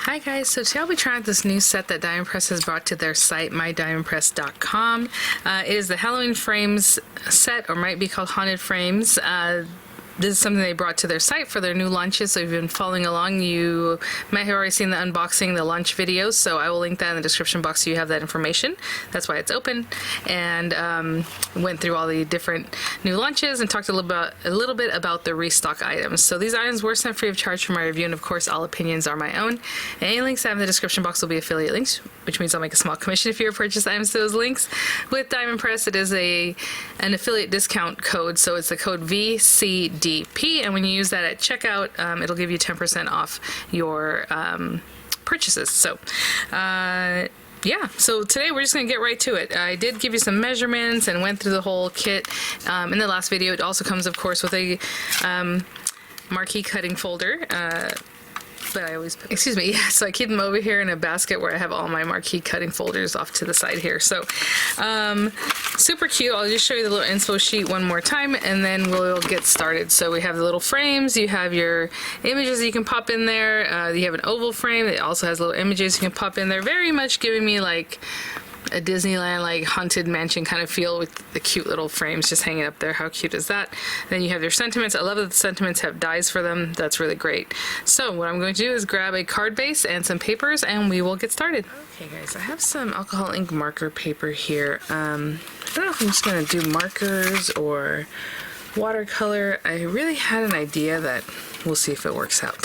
Hi guys, so today I'll be trying out this new set that Diamond Press has brought to their site, mydiamondpress.com. It is the Halloween Frames set, or might be called Haunted Frames. This is something they brought to their site for their new launches, so if you've been following along, you might have already seen the unboxing, the launch videos, so I will link that in the description box so you have that information. That's why it's open, and went through all the different new launches and talked a little bit about the restock items. So these items were sent free of charge for my review, and of course all opinions are my own. And any links I have in the description box will be affiliate links, which means I'll make a small commission if you purchase items to those links. With Diamond Press, it is an affiliate discount code, so it's the code VCDP, and when you use that at checkout, it'll give you 10% off your purchases. So yeah, so today we're just going to get right to it. I did give you some measurements and went through the whole kit in the last video. It also comes, of course, with a marquee cutting folder. But I always, excuse me, yeah, so I keep them over here in a basket where I have all my marquee cutting folders off to the side here. So super cute. I'll just show you the little info sheet one more time and then we'll get started. So we have the little frames, you have your images that you can pop in there, you have an oval frame that also has little images you can pop in there, very much giving me like a Disneyland like haunted mansion kind of feel with the cute little frames just hanging up there. How cute is that? Then you have your sentiments. I love that the sentiments have dies for them. That's really great. So what I'm going to do is grab a card base and some papers and we will get started. Okay guys, I have some alcohol ink marker paper here. I don't know if I'm just going to do markers or watercolor. I really had an idea that we'll see if it works out.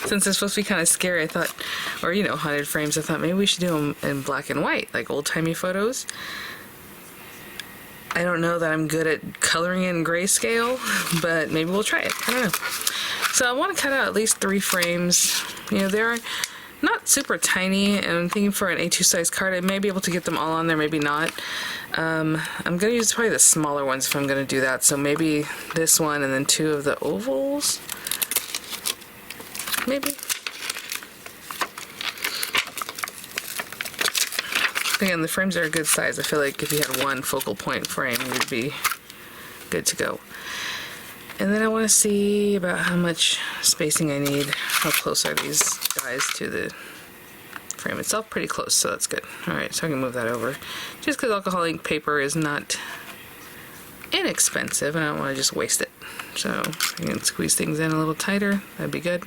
Since it's supposed to be kind of scary, I thought, or you know, haunted frames, I thought maybe we should do them in black and white, like old-timey photos. I don't know that I'm good at coloring in grayscale, but maybe we'll try it. I don't know. So I want to cut out at least 3 frames. You know, they're not super tiny, and I'm thinking for an A2 size card, I may be able to get them all on there, maybe not. I'm going to use probably the smaller ones if I'm going to do that, so maybe this one and then 2 of the ovals. Maybe. Again, the frames are a good size. I feel like if you had one focal point frame, you'd be good to go. And then I want to see about how much spacing I need. How close are these guys to the frame itself? Pretty close, so that's good. Alright, so I can move that over. Just because alcohol ink paper is not inexpensive, and I don't want to just waste it. So I can squeeze things in a little tighter. That'd be good.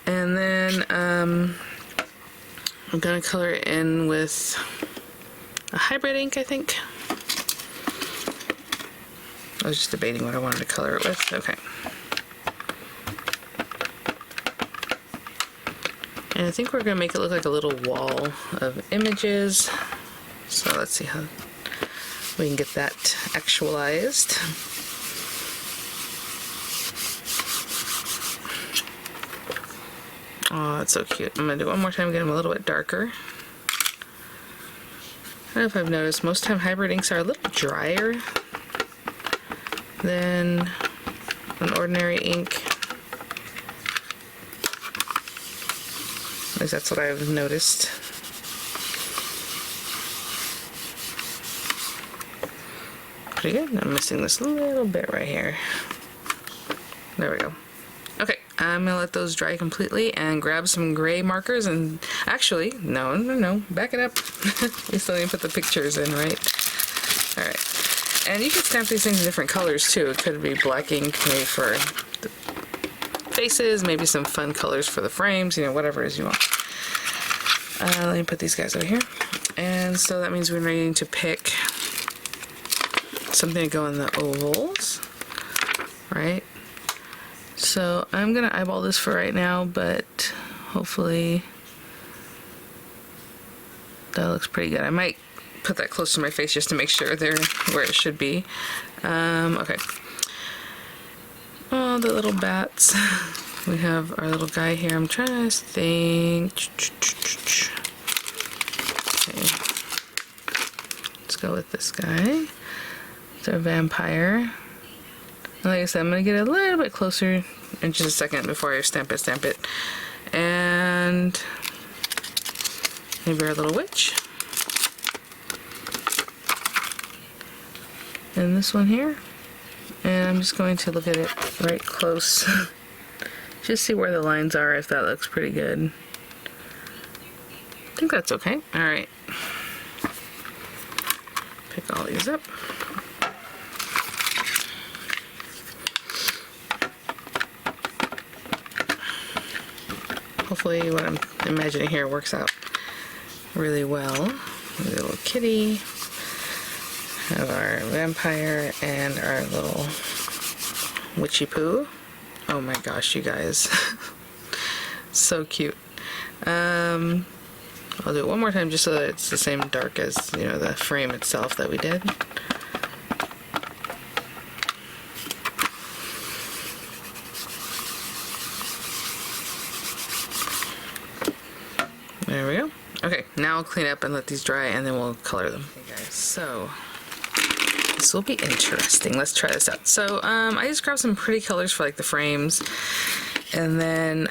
And then I'm going to color it in with a hybrid ink, I think. I was just debating what I wanted to color it with. Okay. And I think we're going to make it look like a little wall of images. So let's see how we can get that actualized. Oh, that's so cute. I'm going to do it one more time, get them a little bit darker. I don't know if I've noticed, most time hybrid inks are a little drier than an ordinary ink. At least that's what I've noticed. Pretty good. I'm missing this little bit right here. There we go. Okay, I'm gonna let those dry completely and grab some gray markers and actually, no, back it up. We still need to put the pictures in, right? Alright. And you can stamp these things in different colors too. It could be black ink maybe for the faces, maybe some fun colors for the frames, you know, whatever it is you want. Let me put these guys over here. And so that means we're needing to pick something to go in the ovals, right? So I'm going to eyeball this for right now, but hopefully that looks pretty good. I might put that close to my face just to make sure they're where it should be. Okay. Oh, the little bats. We have our little guy here. I'm trying to think. Okay. Let's go with this guy. It's our vampire. Like I said, I'm going to get a little bit closer in just a second before I stamp it. And maybe our little witch. And this one here. And I'm just going to look at it right close Just see where the lines are, if that looks pretty good. I think that's okay. All right. Pick all these up. Hopefully what I'm imagining here works out really well. A little kitty. Have our vampire and our little witchy poo. Oh my gosh, you guys. So cute. I'll do it one more time just so that it's the same dark as, you know, the frame itself that we did. There we go. Okay, now I'll clean up and let these dry and then we'll color them. Okay guys, so this will be interesting. Let's try this out. So I just grabbed some pretty colors for like the frames, and then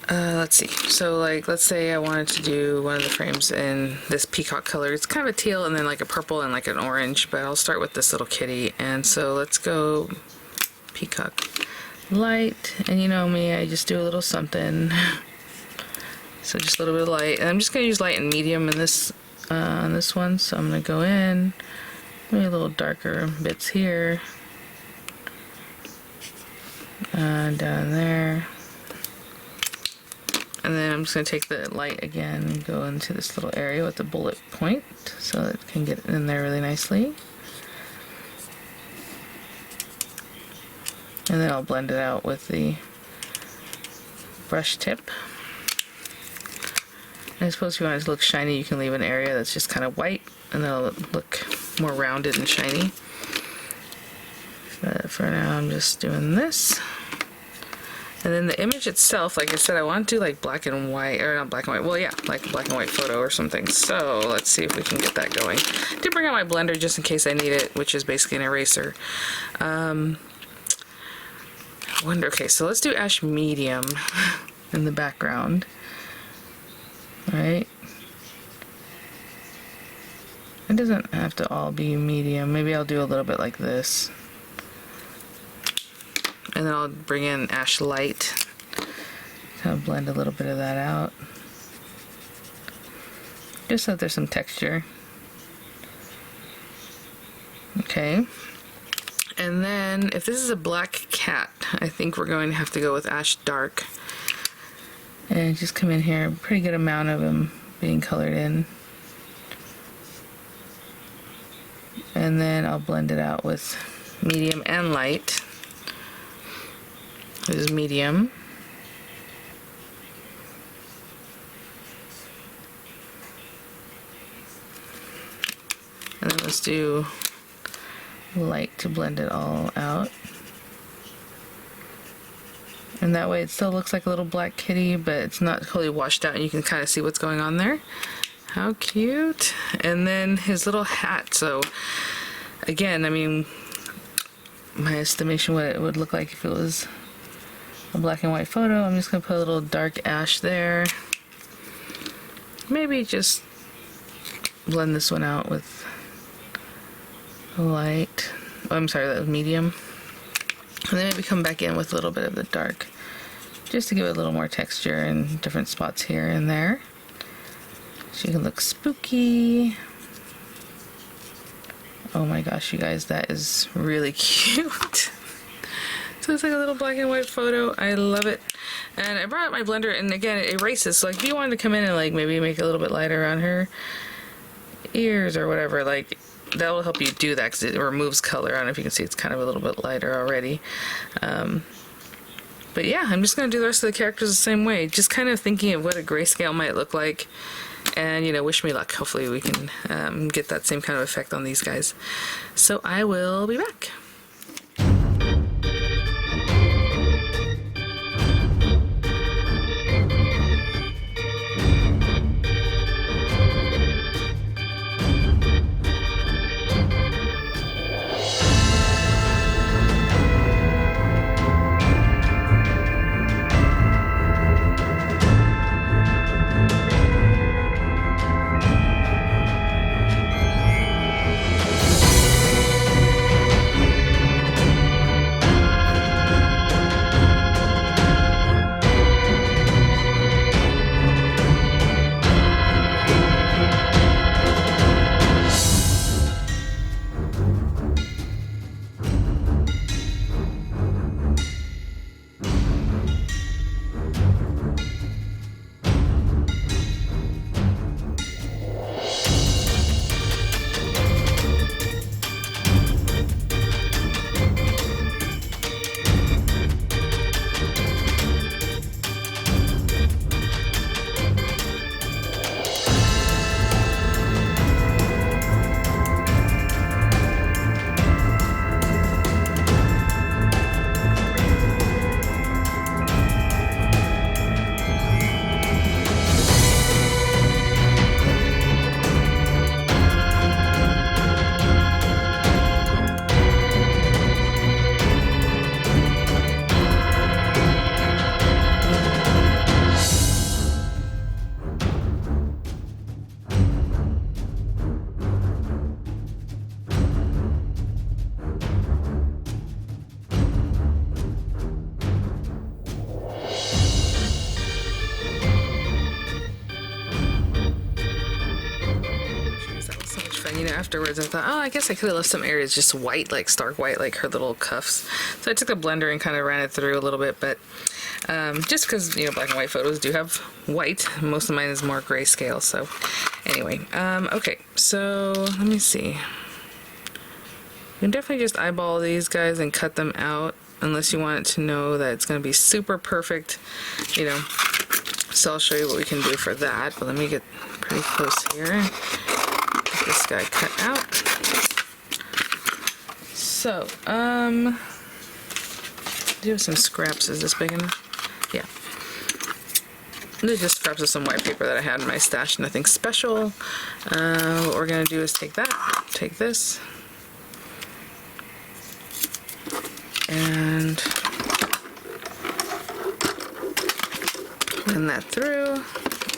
let's see. So like, let's say I wanted to do one of the frames in this peacock color. It's kind of a teal and then like a purple and like an orange, but I'll start with this little kitty. And so let's go peacock light, and you know me, I just do a little something. So just a little bit of light, and I'm just gonna use light and medium in this on this one. So I'm gonna go in, maybe a little darker bits here, down there, and then I'm just gonna take the light again and go into this little area with the bullet point so that it can get in there really nicely. And then I'll blend it out with the brush tip. I suppose if you want it to look shiny, you can leave an area that's just kind of white, and that'll look more rounded and shiny. But for now, I'm just doing this. And then the image itself, like I said, I want to do like black and white, or not black and white, well yeah, like a black and white photo or something. So let's see if we can get that going. I did bring out my blender just in case I need it, which is basically an eraser. Okay, so let's do ash medium in the background. Right? It doesn't have to all be medium. Maybe I'll do a little bit like this. And then I'll bring in ash light. Kind of blend a little bit of that out. Just so that there's some texture. Okay. And then if this is a black cat, I think we're going to have to go with ash dark. And just come in here, pretty good amount of them being colored in. And then I'll blend it out with medium and light. This is medium. And then let's do light to blend it all out. And that way it still looks like a little black kitty, but it's not totally washed out and you can kind of see what's going on there. How cute. And then his little hat. So again, I mean, my estimation what it would look like if it was a black and white photo. I'm just going to put a little dark ash there. Maybe just blend this one out with light. Oh, I'm sorry, that was medium. And then maybe come back in with a little bit of the dark, just to give it a little more texture in different spots here and there. So you can look spooky. Oh my gosh, you guys, that is really cute. So it's like a little black and white photo. I love it. And I brought out my blender, and again, it erases. So like if you wanted to come in and like maybe make it a little bit lighter on her ears or whatever, like that will help you do that because it removes color. I don't know if you can see it's kind of a little bit lighter already. But yeah, I'm just going to do the rest of the characters the same way. Just kind of thinking of what a grayscale might look like. And, you know, wish me luck. Hopefully we can get that same kind of effect on these guys. So I will be back. afterwards, I thought, oh, I guess I could have left some areas just white, like stark white, like her little cuffs. So I took a blender and kind of ran it through a little bit, but just because, you know, black and white photos do have white. Most of mine is more grayscale. So anyway, okay, so let me see. You can definitely just eyeball these guys and cut them out, unless you want it to know that it's going to be super perfect, you know. So I'll show you what we can do for that, but let me get pretty close here. Get this guy cut out. So, do you have some scraps? Is this big enough? Yeah. These are just scraps of some white paper that I had in my stash, nothing special. What we're gonna do is take that, take this, and run that through,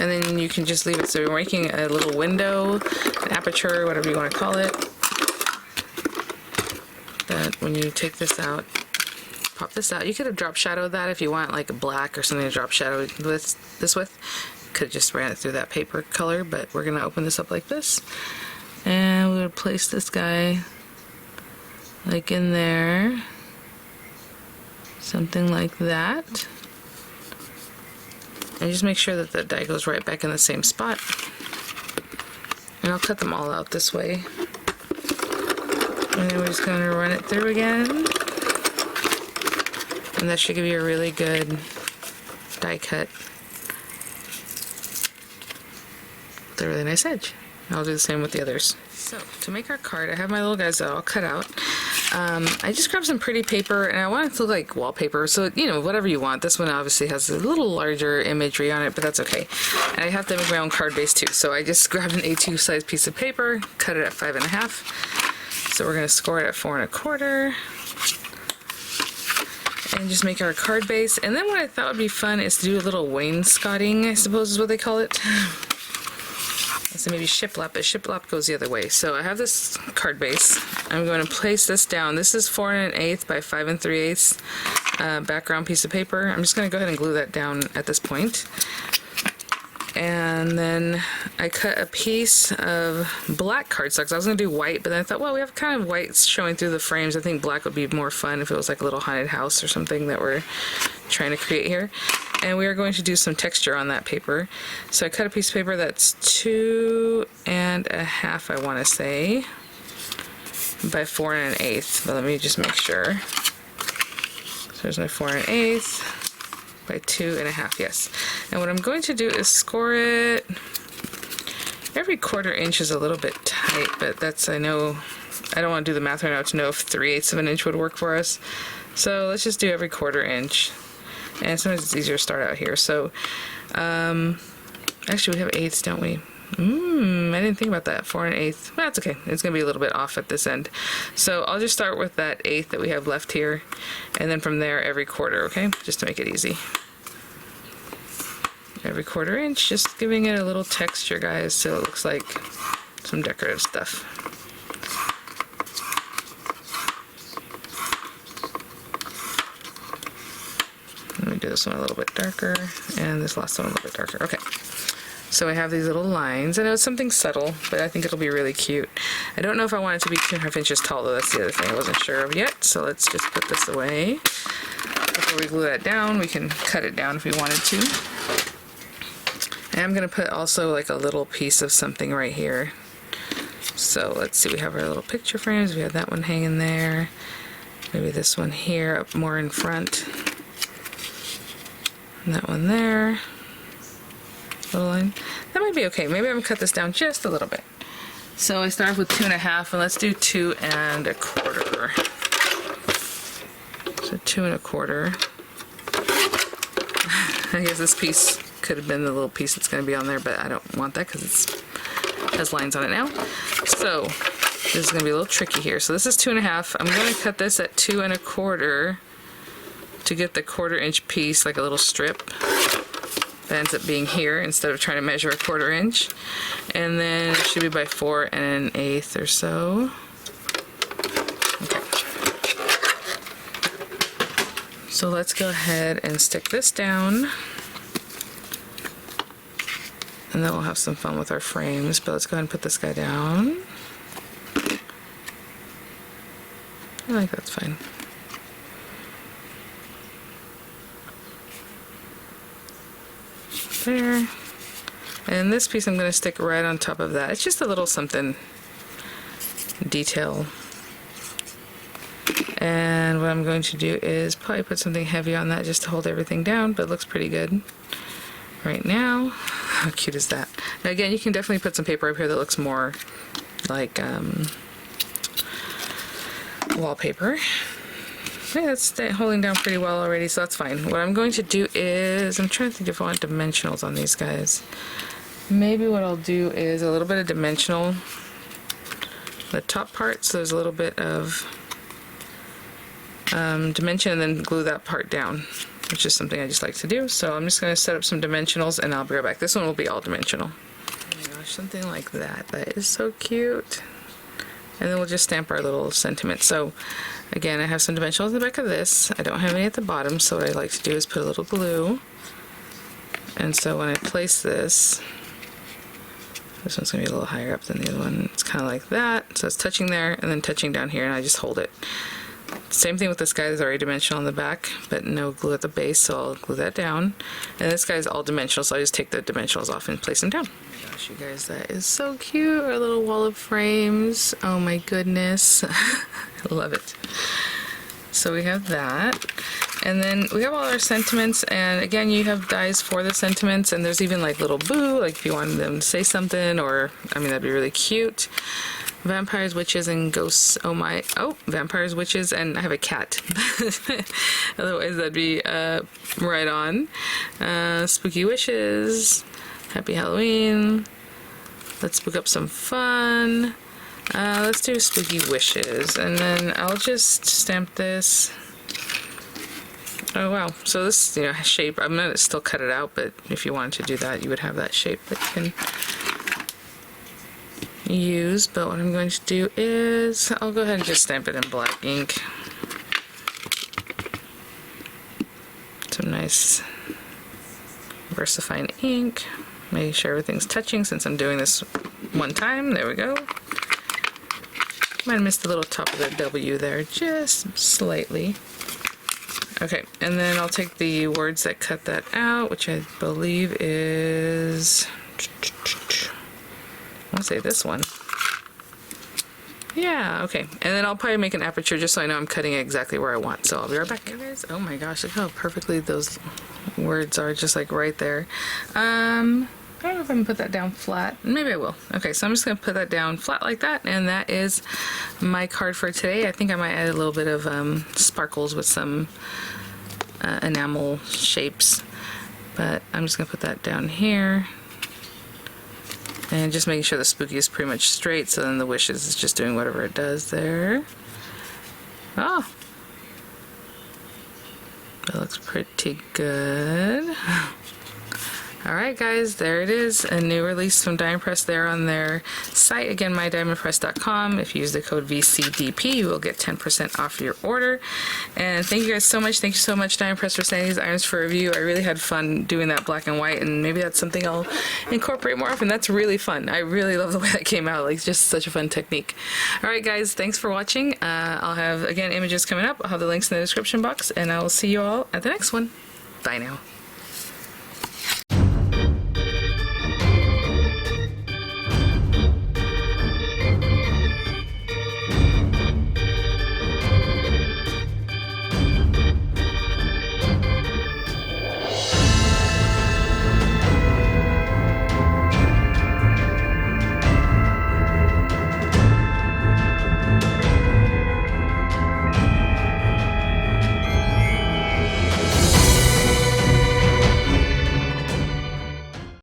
and then you can just leave it. So you're making a little window, an aperture, whatever you want to call it, that when you take this out, pop this out. You could have drop shadowed that if you want, like a black or something to drop shadow this with. Could have just ran it through that paper color, but we're gonna open this up like this, and we're gonna place this guy like in there, something like that. And just make sure that the die goes right back in the same spot. And I'll cut them all out this way. And then we're just going to run it through again. And that should give you a really good die cut with a really nice edge. And I'll do the same with the others. So to make our card, I have my little guys that I'll cut out. I just grabbed some pretty paper, and I want it to look like wallpaper, so, you know, whatever you want. This one obviously has a little larger imagery on it, but that's okay. And I have to make my own card base too, so I just grabbed an A2 size piece of paper, cut it at 5.5. So we're going to score it at 4 1/4. And just make our card base. And then what I thought would be fun is to do a little wainscoting, I suppose is what they call it. So maybe shiplap, but shiplap goes the other way. So I have this card base. I'm going to place this down. This is 4 1/8 by 5 3/8 background piece of paper. I'm just going to go ahead and glue that down at this point. And then I cut a piece of black cardstock. I was going to do white, but then I thought, well, we have kind of white showing through the frames. I think black would be more fun if it was like a little haunted house or something that we're trying to create here. And we are going to do some texture on that paper. So I cut a piece of paper that's 2 1/2, I want to say, by 4 1/8. But let me just make sure. So there's my 4 1/8 by 2 1/2, yes. And what I'm going to do is score it. Every 1/4 inch is a little bit tight, but that's, I know, I don't want to do the math right now to know if 3/8 of an inch would work for us. So let's just do every 1/4 inch. And sometimes it's easier to start out here. So, actually we have eighths, don't we? I didn't think about that. 4 1/8. Well, that's okay. It's going to be a little bit off at this end. So I'll just start with that eighth that we have left here. And then from there, every 1/4, okay? Just to make it easy. Every 1/4 inch, just giving it a little texture, guys, so it looks like some decorative stuff. Let me do this one a little bit darker, and this last one a little bit darker. Okay. So I have these little lines. I know it's something subtle, but I think it'll be really cute. I don't know if I want it to be 2 1/2 inches tall, though. That's the other thing I wasn't sure of yet. So let's just put this away. Before we glue that down, we can cut it down if we wanted to. And I'm going to put also like a little piece of something right here. So let's see, we have our little picture frames. We have that one hanging there. Maybe this one here, up more in front. And that one there. Little line. That might be okay. Maybe I'm going to cut this down just a little bit. So I start with 2 1/2, and let's do 2 1/4. So 2 1/4. I guess this piece could have been the little piece that's going to be on there, but I don't want that because it has lines on it now. So this is going to be a little tricky here. So this is 2 1/2. I'm going to cut this at 2 1/4 to get the 1/4 inch piece, like a little strip that ends up being here instead of trying to measure a 1/4 inch. And then it should be by 4 1/8 or so. Okay. So let's go ahead and stick this down. And then we'll have some fun with our frames, but let's go ahead and put this guy down. I like that's fine. There. And this piece I'm going to stick right on top of that. It's just a little something detail. And what I'm going to do is probably put something heavy on that just to hold everything down, but it looks pretty good right now. How cute is that? Now again, you can definitely put some paper up here that looks more like wallpaper. Yeah, it's holding down pretty well already, so that's fine. What I'm going to do is, I'm trying to think if I want dimensionals on these guys. Maybe what I'll do is a little bit of dimensional, the top part, so there's a little bit of dimension, and then glue that part down, which is something I just like to do. So I'm just going to set up some dimensionals and I'll be right back. This one will be all dimensional. Oh my gosh, something like that. That is so cute. And then we'll just stamp our little sentiment. So again, I have some dimensionals in the back of this. I don't have any at the bottom, so what I like to do is put a little glue. And so when I place this one's going to be a little higher up than the other one. It's kind of like that. So it's touching there and then touching down here, and I just hold it. Same thing with this guy. There's already dimensional on the back, but no glue at the base, so I'll glue that down. And this guy's all dimensional, so I just take the dimensionals off and place them down. Oh my gosh, you guys, that is so cute. Our little wall of frames. Oh my goodness. I love it. So we have that. And then we have all our sentiments, and again, you have dies for the sentiments, and there's even like little boo, like if you wanted them to say something, or, I mean, that'd be really cute. Vampires, witches, and ghosts. Oh my, oh, vampires, witches, and I have a cat. Otherwise, that'd be right on. Spooky wishes. Happy Halloween. Let's book up some fun. Let's do spooky wishes, and then I'll just stamp this. Oh wow, so this, you know, shape, I'm gonna still cut it out, but if you wanted to do that, you would have that shape that you can use. But what I'm going to do is, I'll go ahead and just stamp it in black ink. Some nice VersaFine ink. Make sure everything's touching since I'm doing this one time. There we go. Might have missed the little top of the W there, just slightly. Okay, and then I'll take the words that cut that out, which I believe is, I'll say this one. Yeah, okay. And then I'll probably make an aperture just so I know I'm cutting it exactly where I want. So I'll be right back. Hey guys, oh my gosh, look how perfectly those words are, just like right there. I don't know if I can put that down flat. Maybe I will. Okay, so I'm just going to put that down flat like that, and that is my card for today. I think I might add a little bit of sparkles with some enamel shapes, but I'm just going to put that down here. And just making sure the spooky is pretty much straight, so then the wishes is just doing whatever it does there. Oh! That looks pretty good. Alright guys, there it is, a new release from Diamond Press there on their site. Again, mydiamondpress.com. If you use the code VCDP, you will get 10% off your order. And thank you guys so much. Thank you so much, Diamond Press, for sending these irons for review. I really had fun doing that black and white, and maybe that's something I'll incorporate more often. That's really fun. I really love the way that came out. Like, just such a fun technique. Alright guys, thanks for watching. I'll have, again, images coming up. I'll have the links in the description box, and I will see you all at the next one. Bye now.